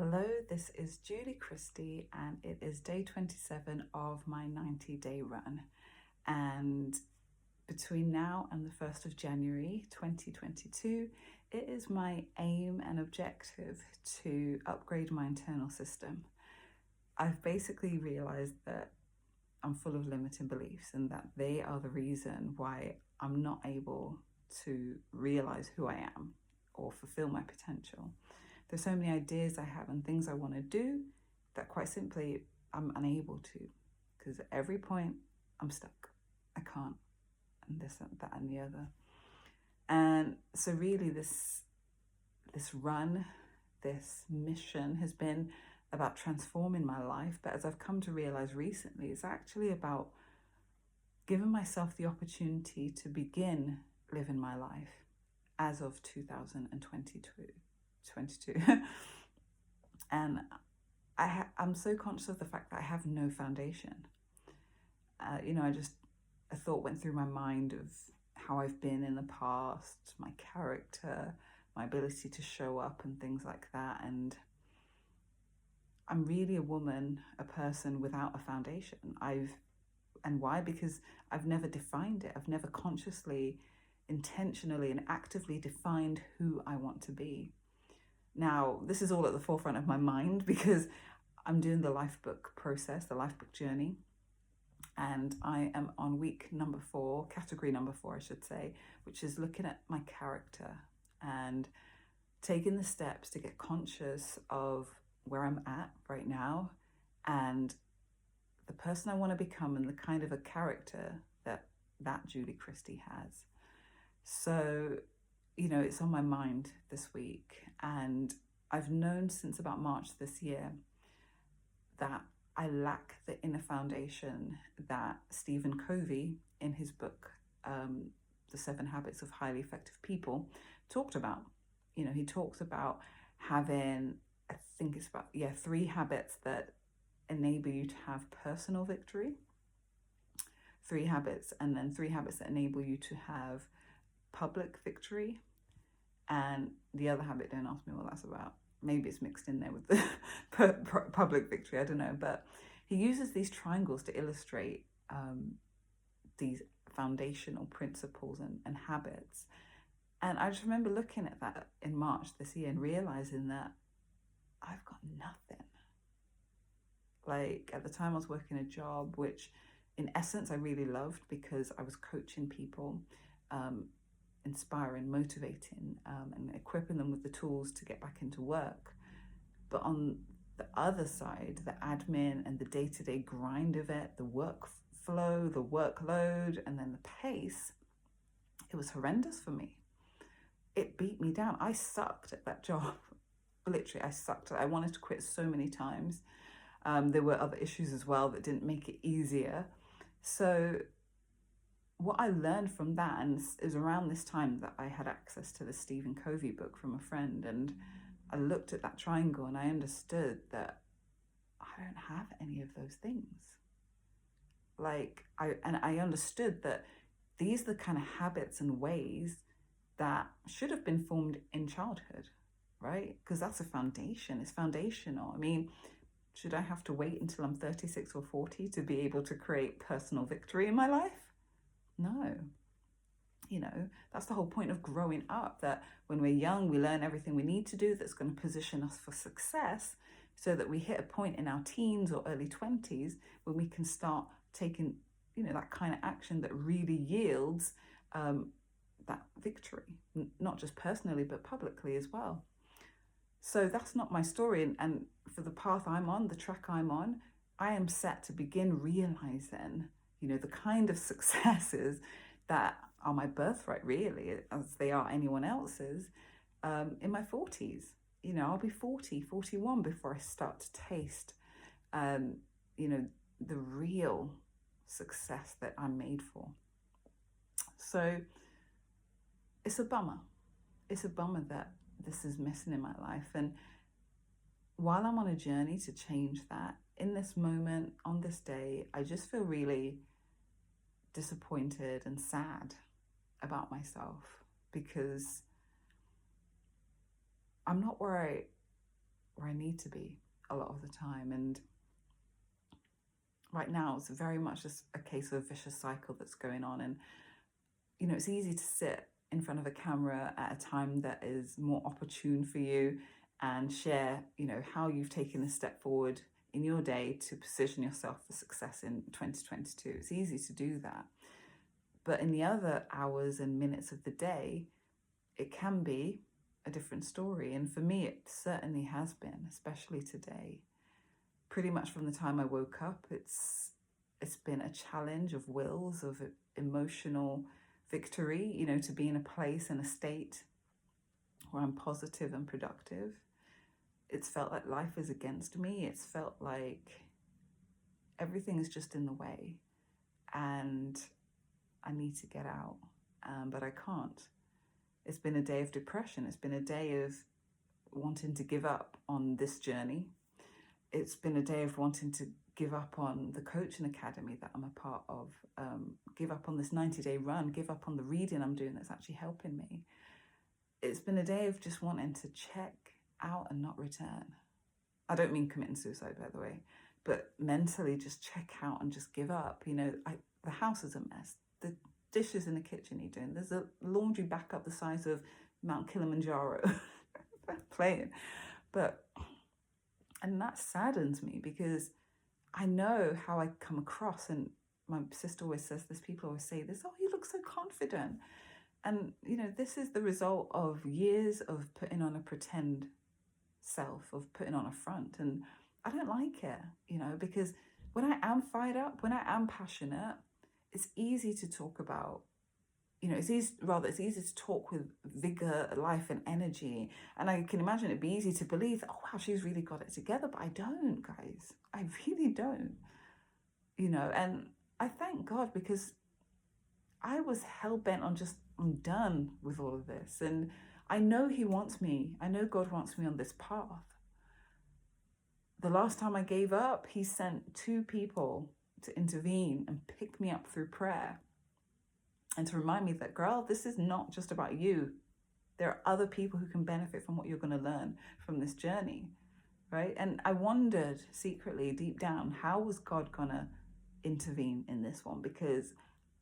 Hello, this is Julie Christie, and it is day 27 of my 90-day run. And between now and the 1st of January 2022, it is my aim and objective to upgrade my internal system. I've basically realized that I'm full of limiting beliefs and that they are the reason why I'm not able to realize who I am or fulfill my potential. There's so many ideas I have and things I want to do that quite simply I'm unable to, because at every point I'm stuck. I can't, and this and that and the other. And so really this run, this mission has been about transforming my life, but as I've come to realize recently, it's actually about giving myself the opportunity to begin living my life as of 2022. And I'm so conscious of the fact that I have no foundation. A thought went through my mind of how I've been in the past, my character, my ability to show up and things like that. And I'm really a woman, a person without a foundation. And why? Because I've never defined it. I've never consciously, intentionally and actively defined who I want to be. Now, this is all at the forefront of my mind because I'm doing the Lifebook process, the Lifebook journey. And I am on week number 4, category number 4, I should say, which is looking at my character and taking the steps to get conscious of where I'm at right now and the person I want to become and the kind of a character that Julie Christie has. So, it's on my mind this week, and I've known since about March this year that I lack the inner foundation that Stephen Covey, in his book, The 7 Habits of Highly Effective People, talked about. He talks about having, I think it's about, 3 habits that enable you to have personal victory, 3 habits, and then 3 habits that enable you to have public victory. And the other habit, don't ask me what that's about. Maybe it's mixed in there with the public victory, I don't know. But he uses these triangles to illustrate these foundational principles and habits. And I just remember looking at that in March this year and realizing that I've got nothing. Like, at the time I was working a job, which in essence I really loved because I was coaching people, inspiring, motivating, and equipping them with the tools to get back into work. But on the other side, the admin and the day-to-day grind of it, the workflow, the workload, and then the pace, it was horrendous for me. It beat me down. I sucked at that job. Literally, I sucked. I wanted to quit so many times. There were other issues as well that didn't make it easier. So what I learned from that, and is around this time that I had access to the Stephen Covey book from a friend, and I looked at that triangle and I understood that I don't have any of those things. I understood that these are the kind of habits and ways that should have been formed in childhood, right? Because that's a foundation. It's foundational. I mean, should I have to wait until I'm 36 or 40 to be able to create personal victory in my life? No. That's the whole point of growing up, that when we're young, we learn everything we need to do that's going to position us for success, so that we hit a point in our teens or early 20s when we can start taking, that kind of action that really yields that victory, not just personally, but publicly as well. So that's not my story. And for the path I'm on, the track I'm on, I am set to begin realizing, the kind of successes that are my birthright, really, as they are anyone else's, in my 40s. I'll be 40, 41 before I start to taste, the real success that I'm made for. So it's a bummer. It's a bummer that this is missing in my life. And while I'm on a journey to change that, in this moment, on this day, I just feel really disappointed and sad about myself because I'm not where I where I need to be a lot of the time. And right now it's very much just a case of a vicious cycle that's going on. And, it's easy to sit in front of a camera at a time that is more opportune for you and share, how you've taken a step forward in your day to position yourself for success in 2022. It's easy to do that. But in the other hours and minutes of the day, it can be a different story. And for me, it certainly has been, especially today. Pretty much from the time I woke up, it's been a challenge of wills, of emotional victory, to be in a place and a state where I'm positive and productive. It's felt like life is against me. It's felt like everything is just in the way and I need to get out, but I can't. It's been a day of depression. It's been a day of wanting to give up on this journey. It's been a day of wanting to give up on the coaching academy that I'm a part of, give up on this 90-day run, give up on the reading I'm doing that's actually helping me. It's been a day of just wanting to check out and not return. I don't mean committing suicide, by the way, but mentally just check out and just give up. The house is a mess. The dishes in the kitchen you're doing. There's a laundry backup the size of Mount Kilimanjaro playing. And that saddens me because I know how I come across, and my sister always says this, people always say this, oh, you look so confident. And, this is the result of years of putting on a pretend self, of putting on a front. And I don't like it, because when I am fired up, when I am passionate, it's easy to talk about, it's easy to talk with vigor, life and energy. And I can imagine it'd be easy to believe, oh, wow, she's really got it together. But I don't, guys. I really don't, and I thank God because I was hell-bent on I'm done with all of this. And I know He wants me. I know God wants me on this path. The last time I gave up, He sent 2 people to intervene and pick me up through prayer and to remind me that, girl, this is not just about you. There are other people who can benefit from what you're going to learn from this journey, right? And I wondered secretly, deep down, how was God going to intervene in this one? Because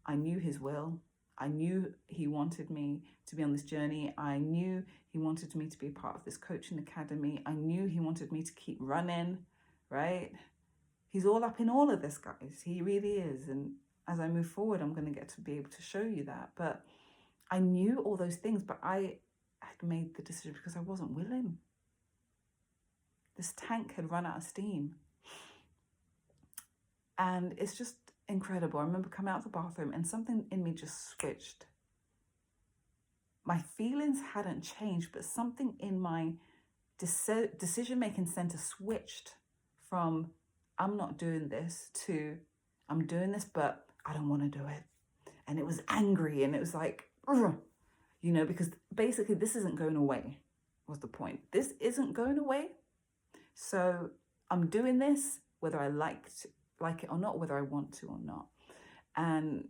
I knew His will. I knew He wanted me to be on this journey. I knew He wanted me to be a part of this coaching academy. I knew He wanted me to keep running, right? He's all up in all of this, guys. He really is. And as I move forward, I'm going to get to be able to show you that. But I knew all those things, but I had made the decision because I wasn't willing. This tank had run out of steam. And it's just incredible. I remember coming out of the bathroom and something in me just switched. My feelings hadn't changed, but something in my decision-making center switched from I'm not doing this to I'm doing this, but I don't want to do it. And it was angry and it was like, because basically this isn't going away was the point. This isn't going away. So I'm doing this whether I like it or not, whether I want to or not. And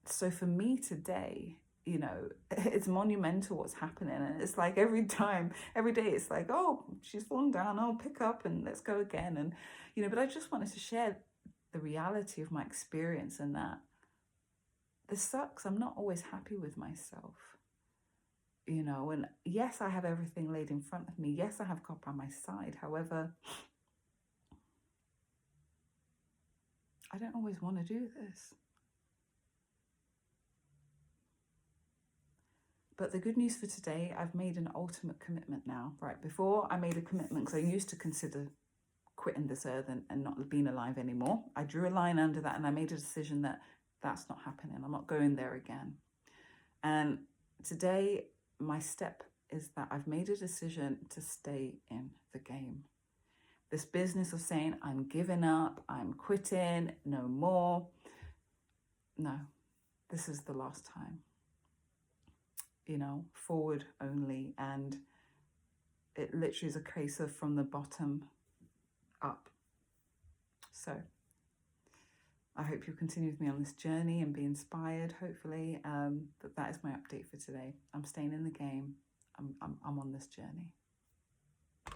so for me today, it's monumental what's happening. And it's like every day it's like, oh, she's fallen down, I'll pick up and let's go again. And, but I just wanted to share the reality of my experience and that this sucks. I'm not always happy with myself, and yes, I have everything laid in front of me. Yes, I have God by my side. However, I don't always want to do this. But the good news for today, I've made an ultimate commitment now, right? Before I made a commitment because I used to consider quitting this earth and not being alive anymore. I drew a line under that and I made a decision that that's not happening. I'm not going there again. And today, my step is that I've made a decision to stay in the game. This business of saying I'm giving up, I'm quitting, no more. No, this is the last time. Forward only. And it literally is a case of from the bottom up. So I hope you'll continue with me on this journey and be inspired, hopefully. But that is my update for today. I'm staying in the game. I'm on this journey.